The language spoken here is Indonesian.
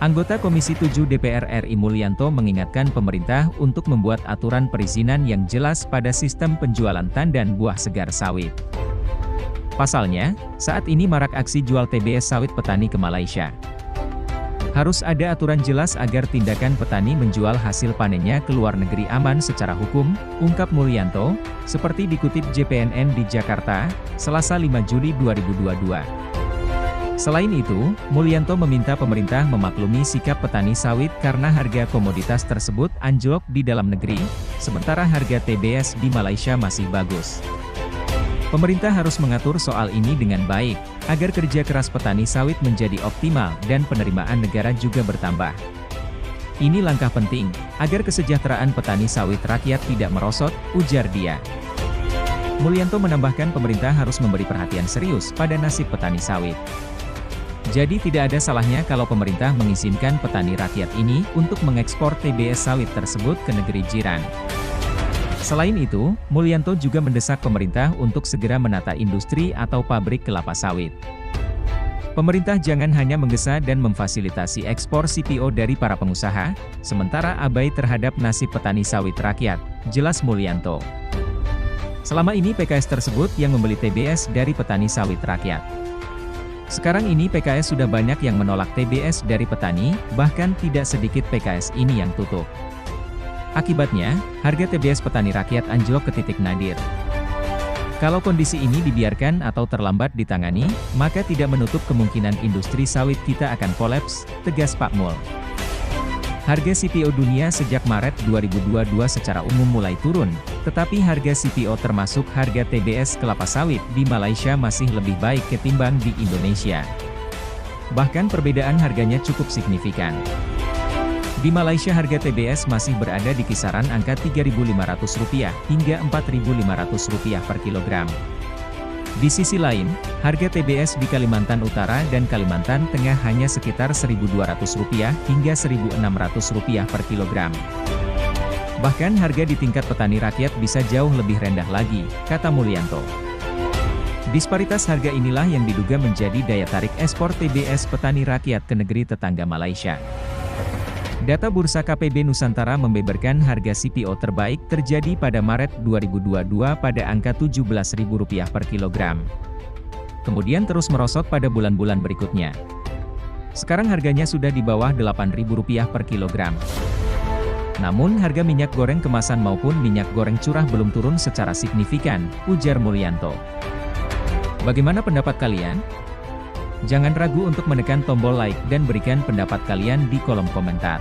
Anggota Komisi 7 DPR RI Mulyanto mengingatkan pemerintah untuk membuat aturan perizinan yang jelas pada sistem penjualan tandan buah segar sawit. Pasalnya, saat ini marak aksi jual TBS sawit petani ke Malaysia. Harus ada aturan jelas agar tindakan petani menjual hasil panennya ke luar negeri aman secara hukum, ungkap Mulyanto, seperti dikutip JPNN di Jakarta, Selasa 5 Juli 2022. Selain itu, Mulyanto meminta pemerintah memaklumi sikap petani sawit karena harga komoditas tersebut anjlok di dalam negeri, sementara harga TBS di Malaysia masih bagus. Pemerintah harus mengatur soal ini dengan baik, agar kerja keras petani sawit menjadi optimal dan penerimaan negara juga bertambah. Ini langkah penting, agar kesejahteraan petani sawit rakyat tidak merosot, ujar dia. Mulyanto menambahkan pemerintah harus memberi perhatian serius pada nasib petani sawit. Jadi tidak ada salahnya kalau pemerintah mengizinkan petani rakyat ini untuk mengekspor TBS sawit tersebut ke negeri jiran. Selain itu, Mulyanto juga mendesak pemerintah untuk segera menata industri atau pabrik kelapa sawit. Pemerintah jangan hanya menggesa dan memfasilitasi ekspor CPO dari para pengusaha, sementara abai terhadap nasib petani sawit rakyat, jelas Mulyanto. Selama ini PKS tersebut yang membeli TBS dari petani sawit rakyat. Sekarang ini PKS sudah banyak yang menolak TBS dari petani, bahkan tidak sedikit PKS ini yang tutup. Akibatnya, harga TBS petani rakyat anjlok ke titik nadir. Kalau kondisi ini dibiarkan atau terlambat ditangani, maka tidak menutup kemungkinan industri sawit kita akan kolaps, tegas Pak Mul. Harga CPO dunia sejak Maret 2022 secara umum mulai turun, tetapi harga CPO termasuk harga TBS kelapa sawit di Malaysia masih lebih baik ketimbang di Indonesia. Bahkan perbedaan harganya cukup signifikan. Di Malaysia harga TBS masih berada di kisaran angka Rp3.500 hingga Rp4.500 per kilogram. Di sisi lain, harga TBS di Kalimantan Utara dan Kalimantan Tengah hanya sekitar Rp1.200 hingga Rp1.600 per kilogram. Bahkan harga di tingkat petani rakyat bisa jauh lebih rendah lagi, kata Mulyanto. Disparitas harga inilah yang diduga menjadi daya tarik ekspor TBS petani rakyat ke negeri tetangga Malaysia. Data Bursa KPB Nusantara membeberkan harga CPO terbaik terjadi pada Maret 2022 pada angka Rp17.000 per kilogram. Kemudian terus merosot pada bulan-bulan berikutnya. Sekarang harganya sudah di bawah Rp8.000 per kilogram. Namun harga minyak goreng kemasan maupun minyak goreng curah belum turun secara signifikan, ujar Mulyanto. Bagaimana pendapat kalian? Jangan ragu untuk menekan tombol like dan berikan pendapat kalian di kolom komentar.